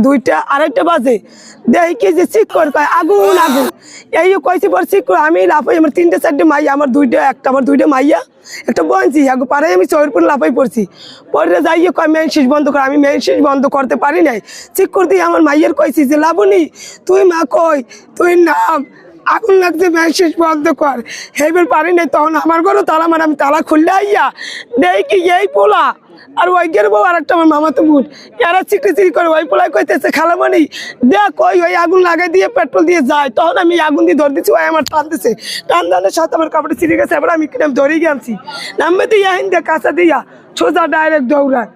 দুইটা আড়াইটা বাজে দেখি কি যে চিক করে কয় আগুন আগুন এই কইছি পর চিক করে আমি লাফাই আমার 3টে 4টে মাইয়া আমার দুইটা মাইয়া একটা বঞ্চি আগে পারে আমি চোরপুর লাফাই পড়ছি পরে যাইয়ে কয় মেন সুইচ বন্ধ কর আমি মেন সুইচ বন্ধ করতে পারি নাই চিক করে দিয়ে আমার মাইয়ের কইছি যে লাবণী তুই মা কই তুই নাম আগুন লাগছে মেন সুইচ বন্ধ কর হেবার পারি নাই তখন আমার ঘরও তালা মানে আমি তালা খুললে আইয়া দেখি এই পোলা আর ওই গের বউ আর একটা আমার মামাতো বোন এরা চিকরি করে ওই পোলাই কইতেছে খালামণি দেখ ওই আগুন লাগাই দিয়ে পেট্রোল দিয়ে যায় তখন আমি আগুন দিয়ে ধরে দিচ্ছি ওই আমার টানতেছে টানের সাথে আমার কাপড়ে ছিঁড়ে গেছে এবার আমি কিনে ধরেই গেছি নামবে দিয়ে আহিন দিয়ে কাঁচা দিয়া সোজা ডাইরেক্ট দৌড়ায়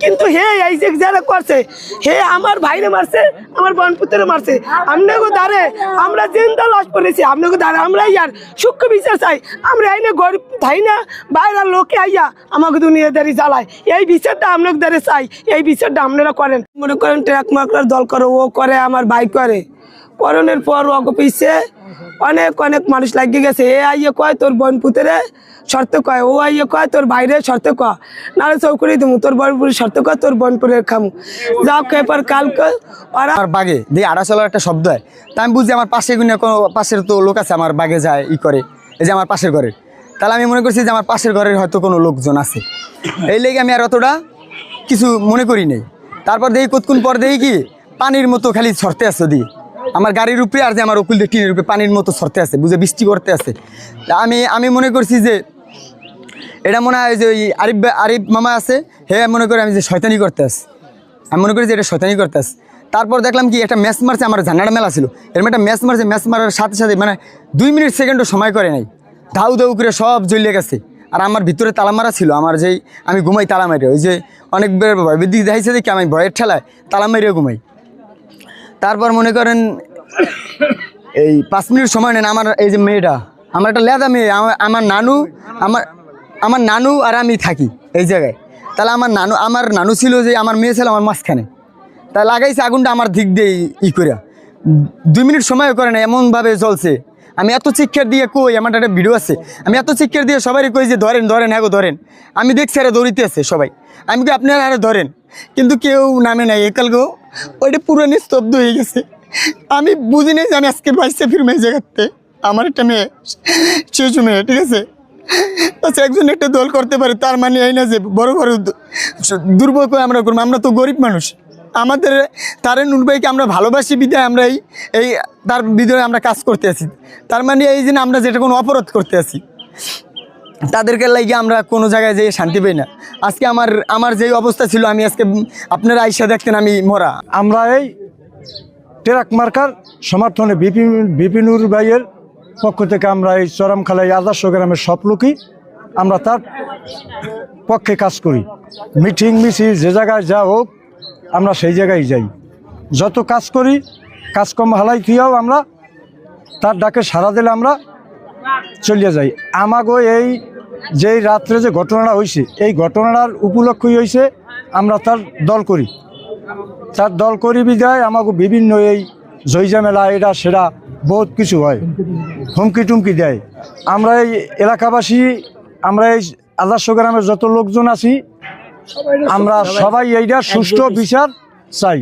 কিন্তু হে এই যে যারা করছে হে আমার ভাইরে মারছে আমার বোনপুত্রে মারছে আপনাকে দাঁড়ে আমরা জিন্দা লাশ পড়েছি আপনাকে দাঁড়ে আমরা ইয়ার সূক্ষ্ম বিচার চাই আমরা আইনে গরিব তাই না বাইরের লোকে আইয়া আমাকে দুনিয়াদারি জ্বালায় এই বিচারটা আপনাকে দাঁড়ে চাই এই বিচারটা আপনারা করেন মনে করেন ট্রাক মার্কার দল করে ও করে আমার ভাই করে করণের পর ওকে পিছিয়ে অনেক অনেক মানুষ লাগিয়ে গেছে এ আইয়ে কয় তোর বোনপুত্রে শর্ত কয় ও আইয়ে কয় তোর বাইরে শর্ত ক নাহলে চৌকুড়ি দেবো তোর বোনপুরের শর্ত কয় তোর বোনপুরের খামু যাও এরপর কালকে ওরা আমার বাগে দিয়ে আড়া চলার একটা শব্দ হয় তা আমি বুঝি আমার পাশে কোনো পাশের তো লোক আছে আমার বাগে যায় করে এই যে আমার পাশের ঘরের তাহলে আমি মনে করছি যে আমার পাশের ঘরের হয়তো কোনো লোকজন আছে এই লেগে আমি আর অতটা কিছু মনে করি নাই তারপর দেখি কতক্ষণ পর দেখি কি পানির মতো খালি ছড়তে আছে দিয়ে আমার গাড়ির উপরে আর যে আমার উকুল দিয়ে টিনের উপরে পানির মতো ছড়তে আছে বুঝে বৃষ্টি করতে আছে আমি মনে করছি যে এটা মনে হয় যে ওই আরিফ মামা আছে মনে করি আমি যে শয়তানি করতে আসি আমি মনে করি যে এটা শয়তানি করতে আসি তারপর দেখলাম কি একটা ম্যাচ মারছে আমার ঝান্ডাটা মেলা ছিল এরকম একটা ম্যাচ মারার সাথে সাথে মানে 2 মিনিট সেকেন্ডও সময় করে নাই ধাউ ধাউ করে সব জ্বলে গেছে আর আমার ভিতরে তালা মারা ছিল আমার যেই আমি ঘুমাই তালা মারি ওই যে অনেকবার ভয়বৃদ্ধি দেখাইছে দেখি আমি ভয়ের ঠেলায় তালা মারিয়ে ঘুমাই তারপর মনে করেন এই 5 মিনিট সময় নেন আমার এই যে মেয়েটা আমার একটা লেদা মেয়ে আমার নানু আর আমি থাকি এই জায়গায় তাহলে আমার নানু ছিল যে আমার মেয়ে ছিল আমার মাঝখানে তা লাগাইছে আগুনটা আমার দিক দিয়ে করে 2 মিনিট সময়ও করে না এমনভাবে জ্বলছে আমি এত চিৎকার দিয়ে কই আমার একটা ভিডিও আছে আমি এত চিৎকার দিয়ে সবাই কই যে ধরেন হ্যাঁ গো ধরেন আমি দেখছি আরে দৌড়িতে আছে সবাই আমি কি আপনারা আরে ধরেন কিন্তু কেউ নামে নাই একাল গো ওইটা পুরো নিস্তব্ধ হয়ে গেছে আমি বুঝি নাই যে আমি আজকে বাইসে ফিরবো এই জায়গাতে আমার একটা মেয়ে শিশু মেয়ে ঠিক আছে আচ্ছা একজন একটা দল করতে পারে তার মানে এই না যে বড় বড় দুর্ভোগ আমরা করবো আমরা তো গরিব মানুষ আমাদের তারেন নুরবাইকে আমরা ভালোবাসি বিধায় আমরা এই তার বিধায় আমরা কাজ করতে আছি তার মানে এই যে আমরা যেটা কোনো অপরাধ করতে আছি তাদেরকে লাগিয়ে আমরা কোনো জায়গায় যেয়ে শান্তি পাই না আজকে আমার যেই অবস্থা ছিল আমি আজকে আপনারা আইসা দেখতেন আমি মরা আমরা এই ট্রাক মার্কার সমর্থনে বিপিনুর ভাইয়ের পক্ষ থেকে আমরা এই চরমখালাই আদর্শ গ্রামের সব লোকই আমরা তার পক্ষে কাজ করি মিটিং মিছিল যে জায়গায় যা হোক আমরা সেই জায়গায় যাই যত কাজ করি কাজকর্ম হালাই থিয়াও আমরা তার ডাকে সাড়া দিলে আমরা চলিয়ে যাই আমাগো এই যেই রাত্রে যে ঘটনাটা হয়েছে এই ঘটনাটার উপলক্ষই হয়েছে আমরা তার দল করি বিধায় আমাকে বিভিন্ন এই জয়জামেলা এটা সেটা বহুত কিছু হয় হুমকি টুমকি দেয় আমরা এই এলাকাবাসী আমরা এই আদর্শ গ্রামের যত লোকজন আছি আমরা সবাই এইটা সুষ্ঠু বিচার চাই।